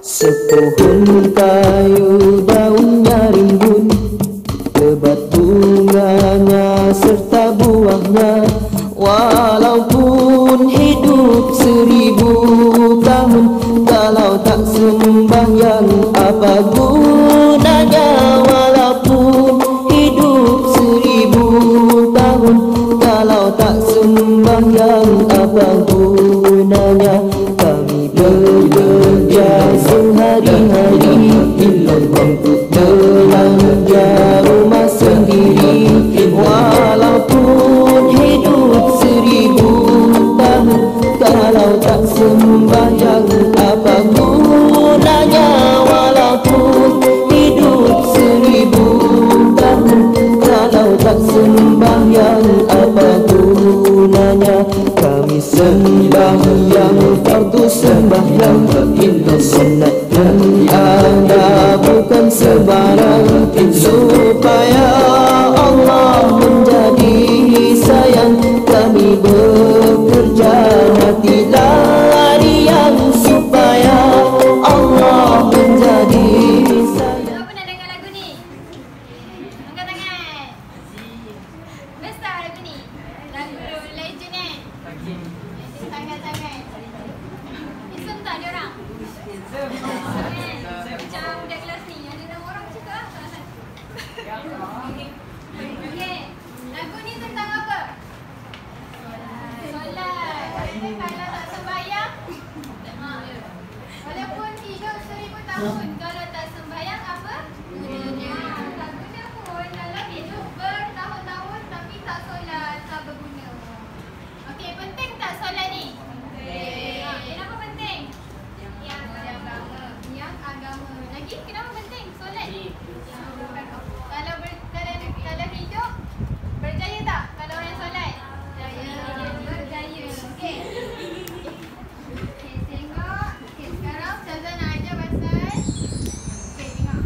Sepohon kayu daunnya rimbun, lebat bunganya serta buahnya. Walaupun hidup 1000 tahun, kalau tak sembahyang apa gunanya? Walaupun hidup 1000 tahun, kalau tak sembahyang apa gunanya? Kami bekerja sehari-hari untuk belanja rumah sendiri. Walaupun hidup 1000 tahun, kalau tak sembahyang apa gunanya? Walaupun hidup 1000 tahun, kalau tak sembahyang apa gunanya? Kami sembahyang fardu, sembahyang sunat yang ada bukan sembarang, supaya Allah menjadi sayang. Kami bekerja mati larian supaya Allah menjadi sayang. Siapa pernah dengar lagu ni? Angkat tangan. Besar lagu ni. Lagu legend Tangan-tangan. Isem tak dia orang? Macam budak kelas ni. Ada nama orang cakap lah. Okey. Lagu ni tentang apa? Solat. Kalau tak sembahyang, walaupun hidup 1000 tahun, kalau tak sembahyang apa gunanya? Tak guna pun. Kalau hidup bertahun-tahun tapi tak solat, tak berguna. Okey, penting tak solat ni? Kenapa penting? Yang agama. Lagi kenapa penting solat? Kalau hidup berjaya tak kalau orang solat? Berjaya. Okey. Okey, tengok. Okey, sekarang Ustazah nak ajar pasal. Okey, tengok.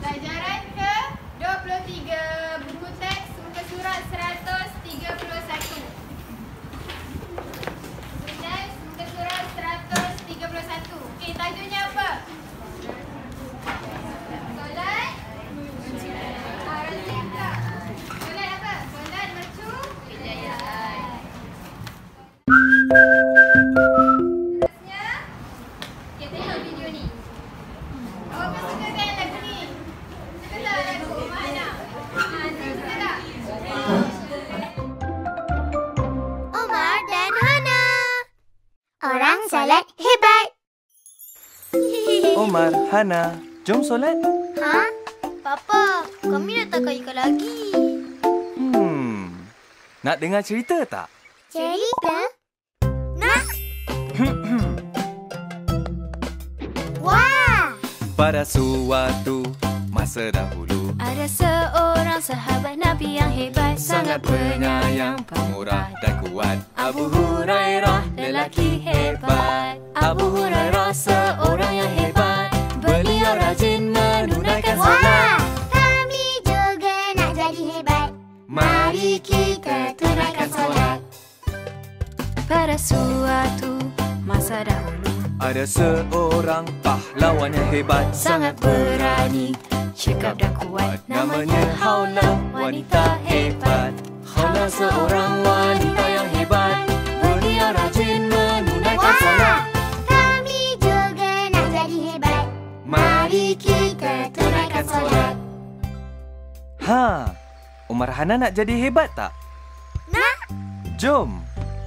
Pelajaran ke 23, buku teks muka surat 131. Teks muka surat 131. Okey, tajuknya apa? Solat. Razif tak? Solat apa? Solat mercu hidayah. Terusnya, kita tengok video ni. Awak kan suka kan lagu ni? Suka tak lagu? Mana? Suka tak? Omar dan Hana, orang solat hebat. Omar, Hana, jom solat. Ha? Papa, kami dah tak kaya lagi. Nak dengar cerita tak? Cerita? Nak? Wah! Pada suatu masa dahulu, ada seorang sahabat Nabi yang hebat, sangat penyayang, pemurah dan kuat. Abu Hurairah, lelaki hebat. Abu Hurairah seorang yang hebat. Beliau rajin menunaikan Wah! solat. Kami juga nak jadi hebat. Mari kita tunaikan solat. pada suatu masa dahulu. Ada seorang pahlawan yang hebat, Sangat berani, cekap dan kuat. namanya Haula, wanita hebat. Haula seorang wanita yang hebat. Beliau rajin menunaikan solat. Kami juga nak jadi hebat. Mari kita tunaikan solat. Ha, Umar Hana nak jadi hebat tak? Nak? Jom.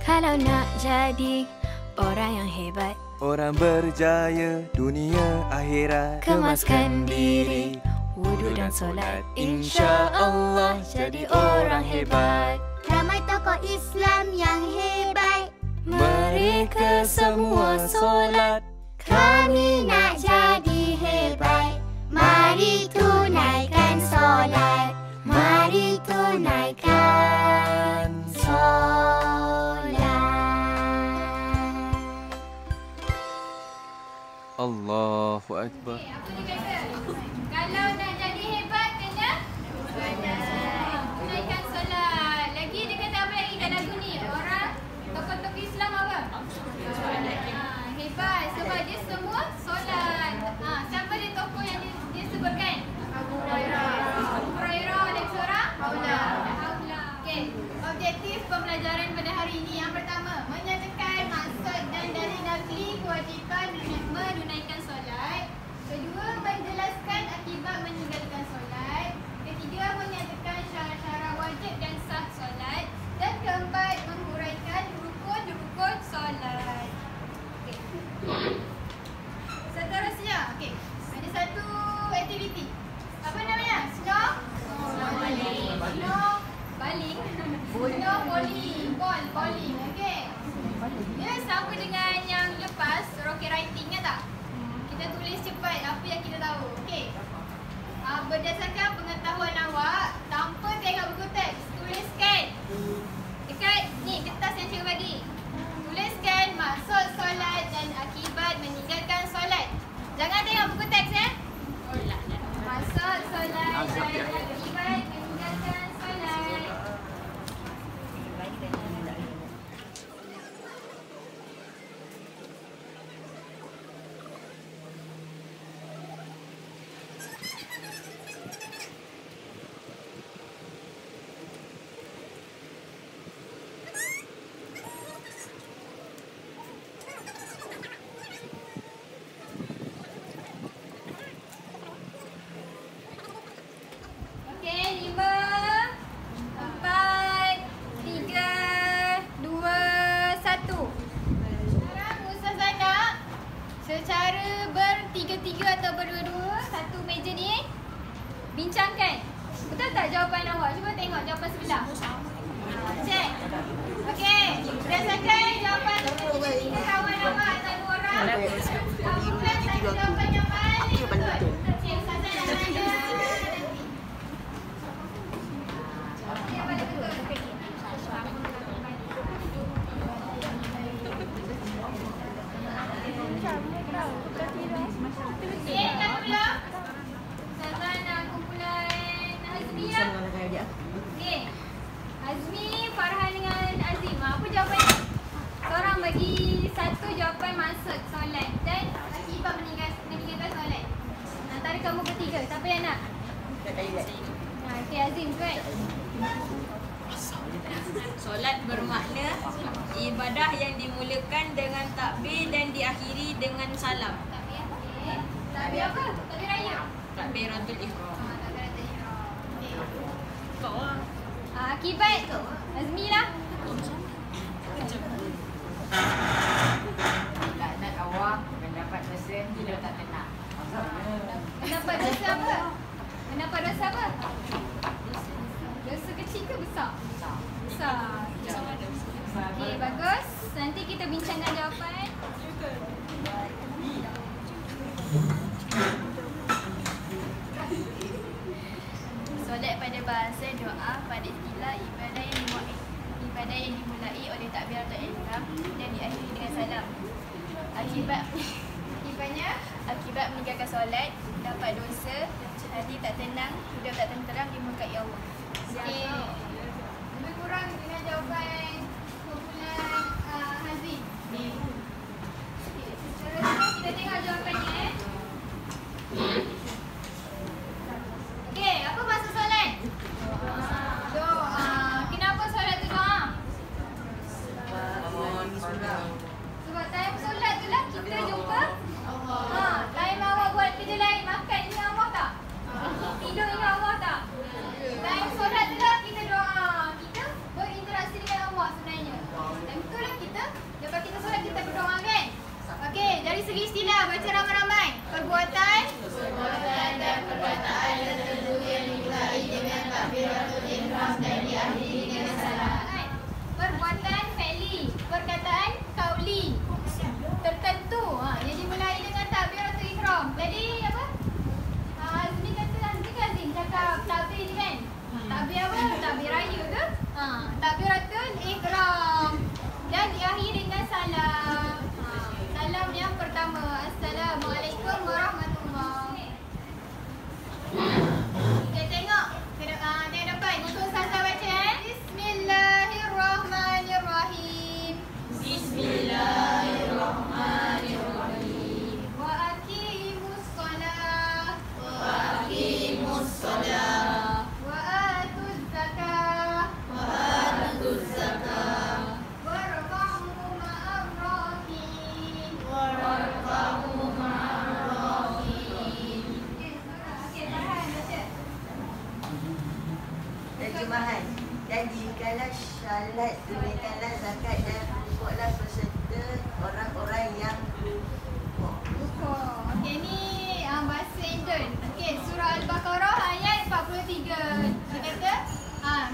Kalau nak jadi orang yang hebat, Orang berjaya dunia akhirat, kemaskan diri, wuduk dan solat, insya Allah jadi orang hebat. Ramai tokoh Islam yang hebat. Mereka semua solat. Kami nak jadi hebat. Mari tunaikan solat. Mari tunaikan solat. Allahu Akbar. Okey, apa dia kata? Kalau nak jadi hebat kena tunaikan solat. Lagi dia kata apa lagi kat lagu ni? Orang tokoh-tokoh Islam apa? Hebat sebab dia semua solat. Siapa dia tokoh yang dia sebutkan? Abu Hurairah dan seorang? Haula. Okey, objektif pembelajaran pada hari ini yang pertama, menyatakan maksud dan dalil nakli kewajipan menunaikan solat. Kedua, menjelaskan akibat meninggalkan solat. Ketiga, menyatakan syarat-syarat wajib dan sah solat. Dan keempat, menghuraikan rukun-rukun solat. Okey. Seterusnya, okey. Ada satu aktiviti. Apa namanya? Snowballing. Bowling. Okey. Dia sama dengan yang lepas, rocket writing kan tak? Kita tulis cepat apa yang kita tahu. Okey. Berdasarkan pengetahuan awak, tanpa tengok buku teks, tuliskan dekat ni kertas yang cikgu bagi. Tuliskan maksud solat dan akibat meninggalkan solat. Jangan tengok buku teks ya. Maksud solat dan akibat meninggalkan solat. Okey, 5, 4, 3, 2, 1. Sekarang Ustazah nak secara bertiga-tiga atau berdua-dua satu meja ni bincangkan. Betul tak jawapan awak? Cuba tengok jawapan sebelah. Check. Okey, berdasarkan jawapan tiga kawan awak atau dua orang. Lakukan satu jawapan yang paling betul. Cik Ustazah dah tanya. Azmi, Farhan dengan Azim. Apa jawapannya? Seorang bagi satu jawapan maksud solat dan akibat meninggalkan solat. Antara kamu bertiga, siapa yang nak? Okey, Azim kan? Solat bermakna ibadah yang dimulakan dengan takbir dan diakhiri dengan salam. Takbir, okey. Takbir apa? Takbir raya? Takbiratul ihram. Takbiratul ihram. Okey. Kau lah. Akibat Azmi lah. Laknat Allah mendapat dosa hidup tak tenang. Mendapat dosa apa? Mendapat dosa apa? Dosa kecil ke besar? Besar. Okey, bagus. Nanti kita bincangkan jawapan. Solat pada bahasa doa pada istilah ibadah yang dimulai oleh takbiratul ihram dan diakhiri dengan salam. Akibat meninggalkan solat, dapat dosa, hati tak tenang, hidup tak tenteram di muka Allah. Okey. Lebih kurang dengan jawapan kumpulan Hazim. Okey. Seterusnya kita tengok jawapannya. Okey, apa maksud solat? Doa. Kenapa solat tu doa? Sebab time solat tu lah kita jumpa Allah. Time awak buat kerja lain, makan ni Allah tak? Tidur ni Allah tak? Time solat tu lah kita doa. Kita berinteraksi dengan Allah sebenarnya. Dan betul lah kita, lepas kita solat kita berdoa kan? Okey, dari segi istilah baca ramai-ramai. tunaikanlah syarat, tunaikanlah zakat dan rukuklah beserta orang-orang yang rukuk. Okey, ni bahasa Indon. Okey, surah Al-Baqarah ayat 43. Dia kata,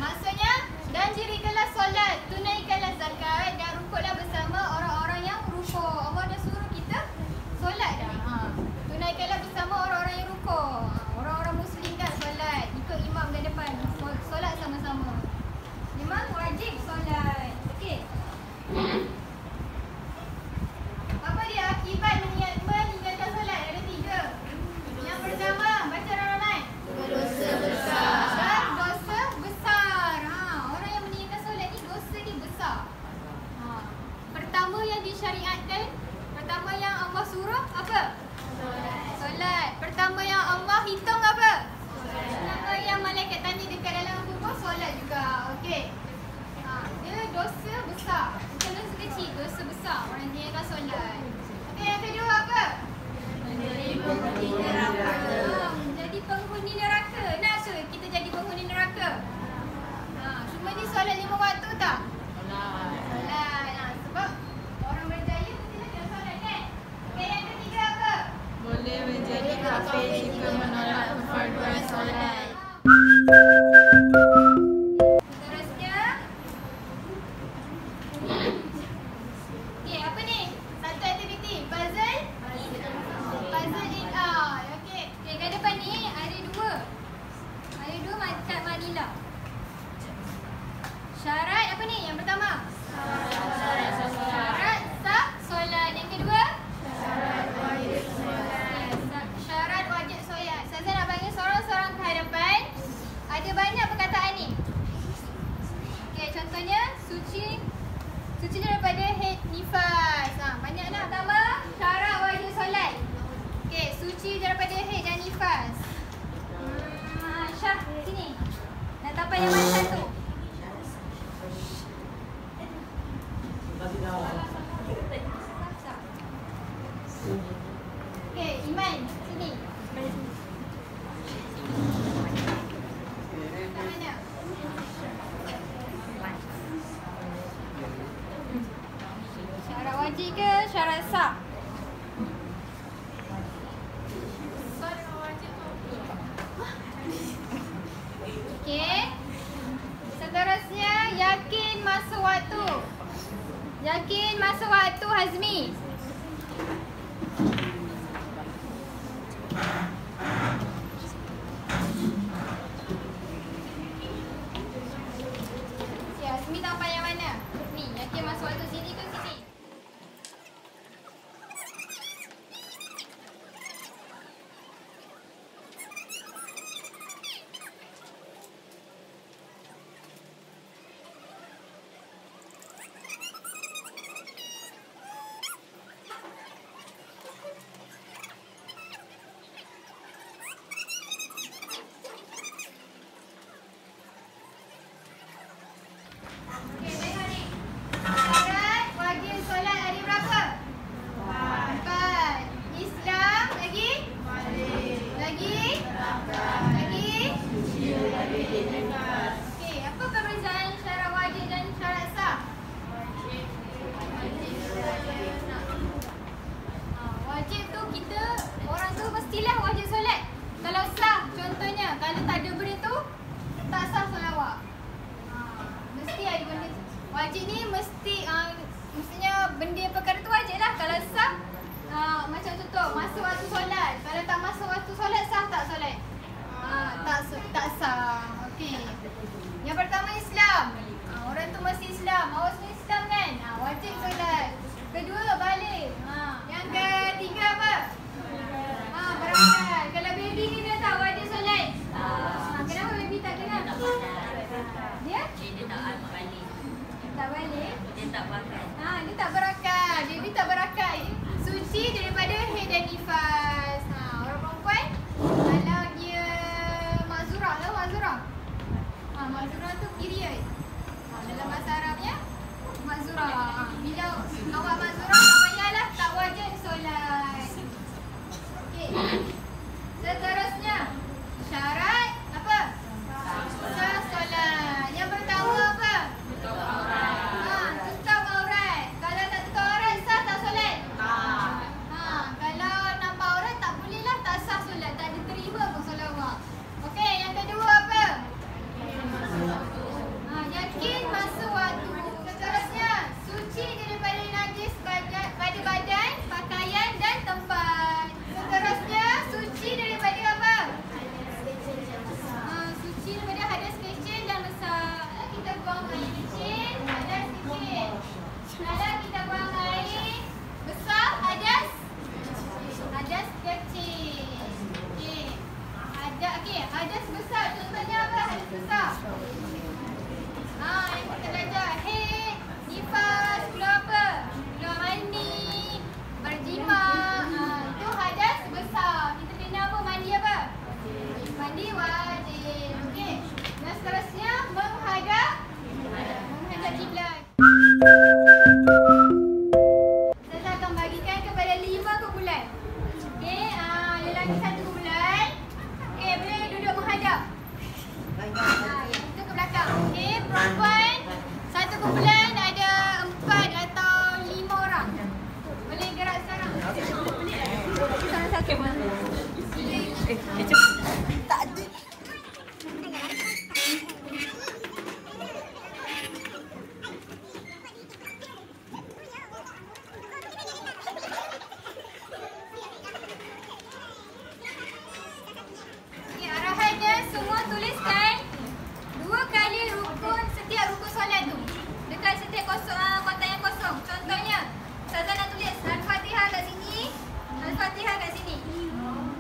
maksudnya dan dirikanlah solat, tunaikanlah zakat dan rukuklah bersama orang-orang yang rukuk. Allah dah suruh kita solat dah. Tunaikanlah bersama orang-orang yang rukuk. Orang-orang muslim kan solat, ikut imam ke depan, solat sama-sama. Memang wajib solat. Okey. Apa dia akibat meninggalkan solat? Ada 3. Yang pertama, baca ramai. Dosa besar. Dosa besar. Orang yang meninggalkan solat ni dosa ni besar. Pertama yang disyariatkan, pertama yang Allah suruh apa? Solat. Pertama yang Allah hitung apa? Pertama yang malaikat tanya dekat dalam kubur, solat juga. Okey. Dia dosa besar. Bukan dosa kecil, dosa besar. Orang meninggalkan solat. Okey, yang kedua apa? Menjadi penghuni neraka. Jadi penghuni neraka. Nak ke kita jadi penghuni neraka? Cuma ni solat 5 waktu tak? Solat. Sebab orang berjaya mestilah dia solat kan? Okey, yang ketiga apa? Boleh menjadi kafir jika menolak kefarduan solat. Seterusnya. Okey, apa ni? Satu aktiviti. Puzzle in art. Okey. Okey, kat depan ni ada 2. Ada 2 kat Manila. Syarat apa ni? Yang pertama? Syarat sah solat. Yang kedua? Syarat wajib solat. Saya nak bagi seorang-seorang ke hadapan. Ada banyak perkataan ni. Okey, contohnya suci daripada haid nifas. Banyaklah. Pertama, syarat wajib solat. Okey, suci daripada haid dan nifas. Syah, sini. Nak tampal yang mana satu? Okey, Iman, sini. Kat mana? Syarat wajib ke syarat sah? Okey. Seterusnya, yakin masa waktu. Yakin masa waktu, Hazmi. Si Hazmi tampal yang mana? Ni, yakin masa waktu sini ke sini? Okey, tengok ni. Syarat wajib solat hari berapa? 4. Islam lagi? Lagi? Okey, apa perbezaan syarat wajib dan syarat sah? Wajib tu kita, orang tu mestilah wajib solat. Kalau sah, contohnya, kalau tak ada benda tu, tak sah solawat. Mesti ada benda tu. Wajib ni mestinya benda perkara tu wajib lah. Kalau sah, macam contoh, masa waktu solat. Kalau tak masa waktu solat, sah tak solat? Tak sah. Okey. Yang pertama Islam. Orang tu mesti Islam. Awak semua Islam kan? Wajib solat. Kedua, balik. Yang ketiga apa? Berangkat. Kalau baby ni dia tak wajib solat. Kenapa baby tak kena? Dia? Dia tak balik. Tak balik? Dia tak pakai. Dia tak berakal. Baby tak berakal. Suci daripada haid dan nifas. Orang perempuan, kalau dia Hadas besar. Contohnya apa? Hadas besar. Yang kita belajar. Hey, nifas, keluar apa? Keluar mani, berjima. Itu hadas besar. Kita kena apa? Mandi apa? Mandi wajib. Okey. Dan seterusnya menghadap kiblat. Saya akan bagikan kepada 5 kumpulan. Okey, lelaki 1 kumpulan. Okey, boleh duduk menghadap. Itu ke belakang. Okey, perempuan 1 kumpulan ada 4 atau 5 orang. Boleh gerak sekarang. Tak ada. Arahannya semua tuliskan 2 kali rukun setiap rukun solat tu dekat setiap kotak yang kosong. Contohnya Ustazah nak tulis Al-Fatihah kat sini, Al-Fatihah kat sini.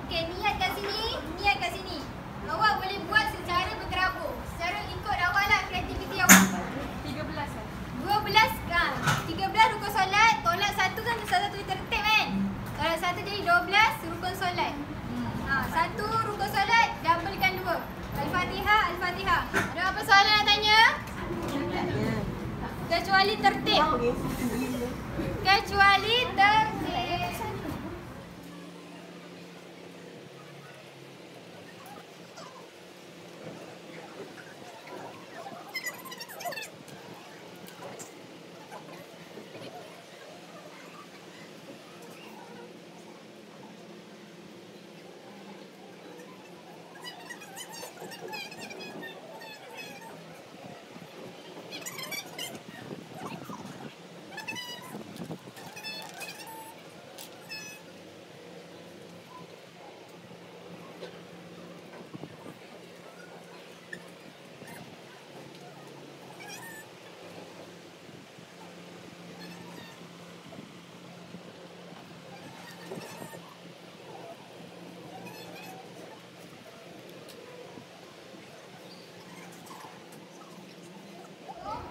Okey, niat kat sini, niat kat sini. Awak boleh buat secara berterabur, secara ikut awak lah, kreativiti awak. 13 rukun solat, tolak 1 kan Ustazah tulis tertib kan. Tolak 1 jadi 12 rukun solat. 1 rukun solat doublekan 2. Al-Fatihah, Al-Fatihah. Ada apa soalan nak tanya? Kecuali tertib. Kecuali tertib.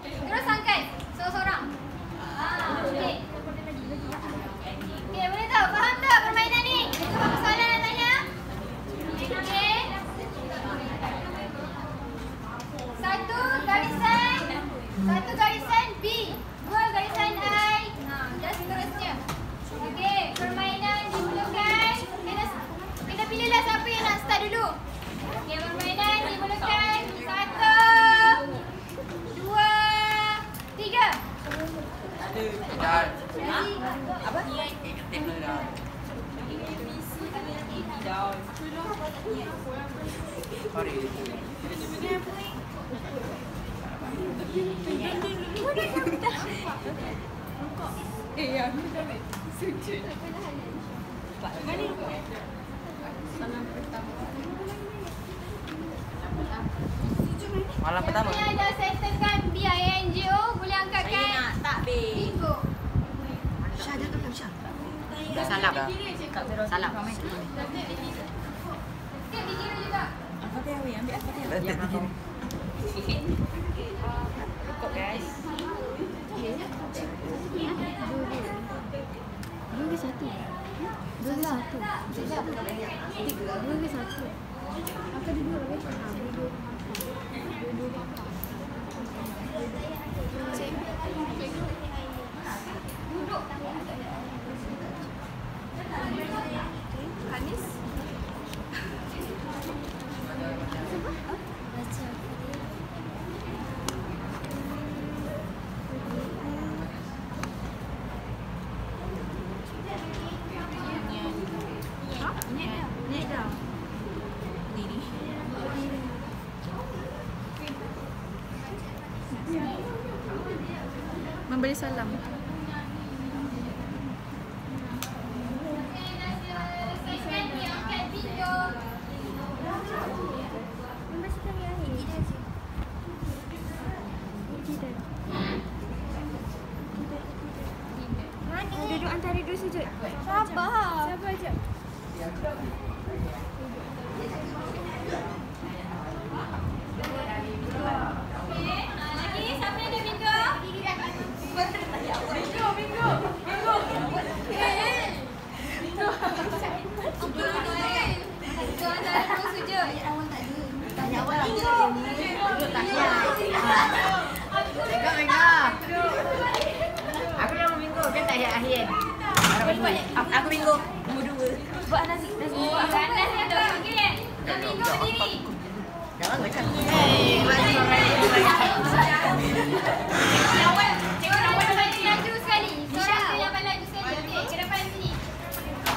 Terus angkat seorang-seorang. Okey. Okey, boleh tahu? Faham tak permainan ni? Itu apa soalan nak tanya? Okey. 1 garisan B, 2 garisan I. Dan seterusnya. Okey, permainan dimulakan. Kena pilihlah siapa yang nak start dulu. Okey, permainan dimulakan. 1, 2, 3. Apa? Malam pertama. Yang dah settlekan BINGO, boleh angkatkan. Saya nak tak Bingo. Syah dah kan Syah? Dah salam. Salam. Sikit dikira juga. Cukup guys. Memberi salam. Segmen yang angkat bingo. Duduk antara dua sujud. Sabar. Sabar je. Tengok. Aku yang minggu kan tahiyat akhir. Aku minggu. Nombor 2. Buat nasi. Panas ya tu. Okey. Yang minggu berdiri. Jangan makan. Laju sekali. Seorang tu yang paling laju sekali. Okey, ke depan sini. Siapa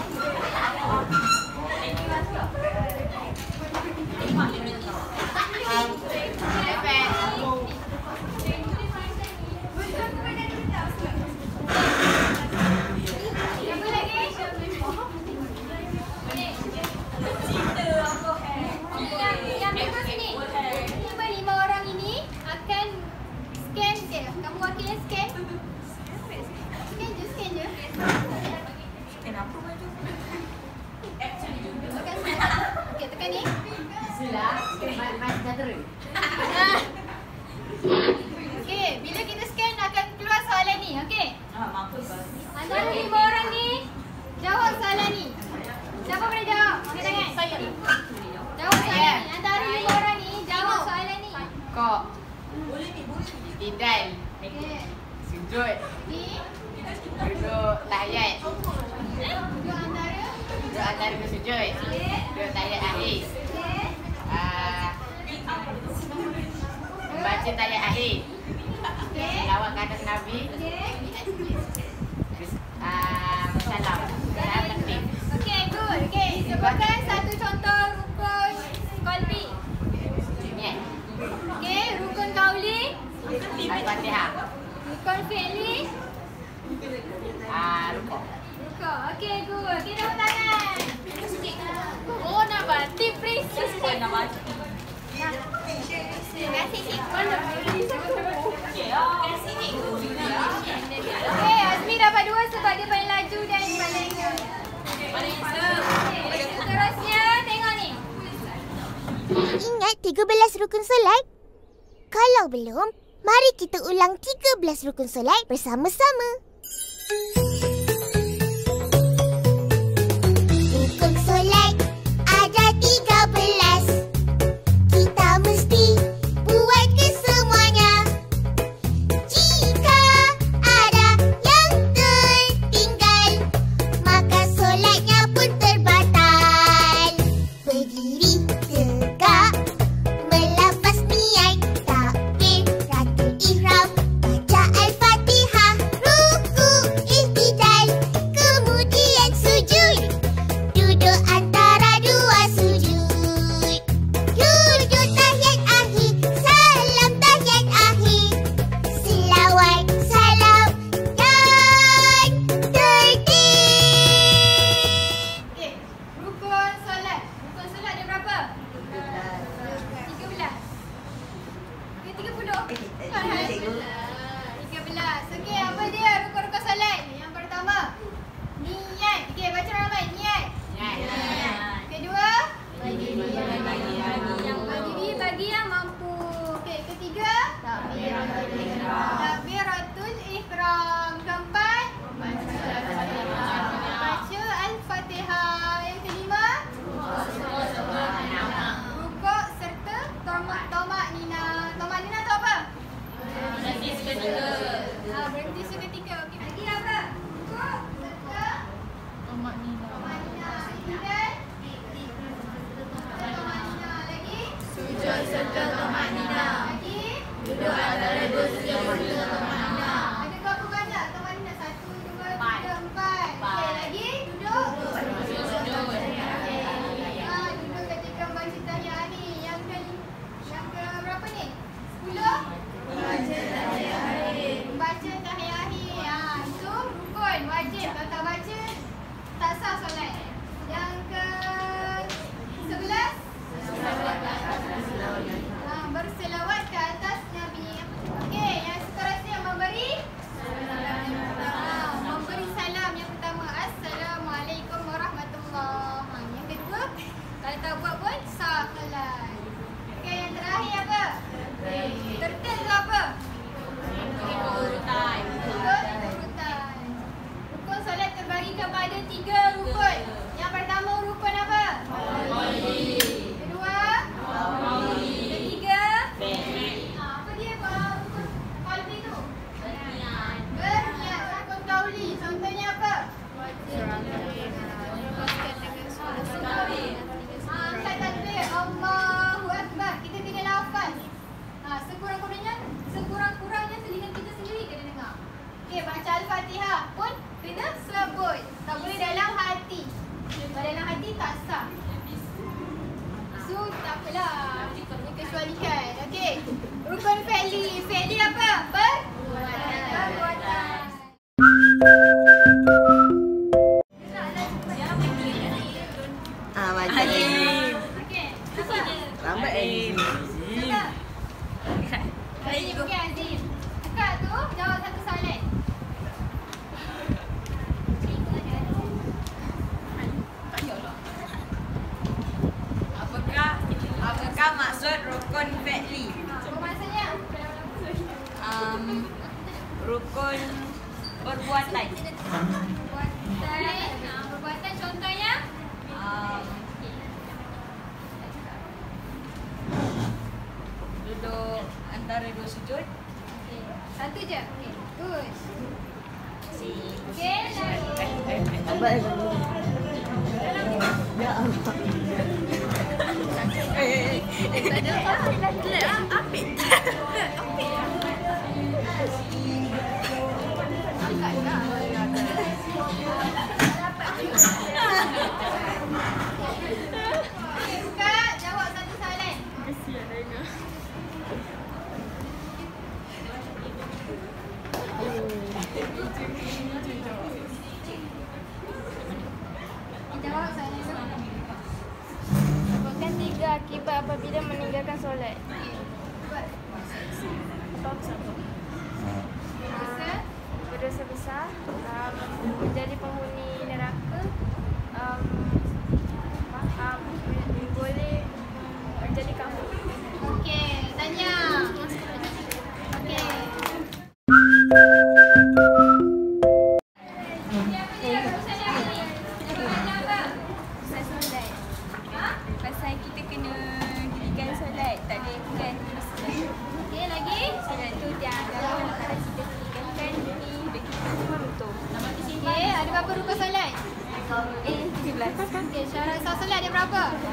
lagi? Yang minggu sini. Cuma 5 orang ini akan scan je. Kamu wakilnya scan. Scan je. Scan apa baju? Okey, tekan ni. Sila. Mas jatuh. Okey, bila kita scan akan keluar soalan ni. Okey. Mampus. Antara 5 orang ni jawab soalan ni. Siapa boleh jawab? Angkat tangan. Saya. Jawab soalan ni. Antara 5 orang ni jawab soalan ni. Kok. Tidal. Okey. Sujud. Ni Duduk tahiyat. dua antara. Duduk antara bersujud. Duduk tahiyat akhir. Okey. Baca tahiyat akhir. Okey. Lawat ke atas Nabi. Okey. Salam. Salam penting. Okey, good. Okey, sebutkan satu contoh rukun qalbi. Niat. Okey, rukun qauli, Al-Fatihah. rukun fi'li, Rukuk. rukun. Okey, good. Okey, tepuk tangan. Oh, nak batik princess. Nak baca. Terima kasih, Cikgu. Okey, Azmi dapat 2 sebab dia paling laju dan paling Okey, seterusnya tengok ni. Ingat 13 rukun solat? Kalau belum, mari kita ulang 13 rukun solat bersama-sama. Rukun solat ada 13. Kita mesti buat kesemuanya. Jika ada yang tertinggal, maka solatnya pun terbatal. Berdiri tegak, melafaz niat, takbiratul ihram, baca al-Fatihah, ruku, ihtidal, kemudian sujud, duduk antara dua sujud, duduk tahiyat akhir, salam tahiyat akhir, selawat, salam dan tertib. Okey, rukun solat. Rukun solat ada berapa? 13. Okey, 30. 13. Okey, apa dia rukun-rukun solat? Yang pertama, niat. Okey, baca ramai. Niat. Kedua, bagi yang mampu. Okey, ketiga, takbiratul ihram. Keempat, baca al-Fatihah. Yang kelima, rukuk serta tomak nina. Tomak nina tu apa? Berhenti seketika. Okey, lagi apa? Rukuk serta tomak nina. Dan tomak nina. Lagi? Sujud serta tomak nina. Lagi? Duduk antara dua sujud serta tomak nina. Ada berapa banyak tomak nina? 1, 2, 3, 4. Okey, lagi? Duduk? Duduk ketika baca tahiyat akhir. Yang ke berapa ni? 10? Baca tahiyat akhir. Itu rukun, wajib. Kalau tak baca, tak sah solat. Yang ke 11? Berselawat ke atas Nabi. Okey, yang seterusnya dikecualikan. Okey. Rukun fi'li. Fi'li apa? Perbuatan. Macam Azim. Okey. Apa? lambat Azim. Azim. Okey Azim. Kakak tu jawab satu soalan. Apakah maksud rukun fi'li? Apa maksudnya? Rukun perbuatan. Perbuatan contohnya? Duduk antara dua sujud. Satu je. Okey. Good. Si. Okey. Lambat Azim. Ya Allah. Kak, jawab satu soalan. Jawab soalan. Sebutkan 3 akibat apabila meninggalkan solat. Berdosa besar, menjadi penghuni neraka, boleh menjadi kafir. Okey, tanya. Okey. Pasal solat. Pasal kita kena dirikan solat, tak boleh tinggal. Okey, lagi? Solat tu dianggap kalau kita tinggalkan ni kita semua runtuh. Okey, ada berapa rukun solat? 17. Okey, syarat sah solat ada berapa? Ada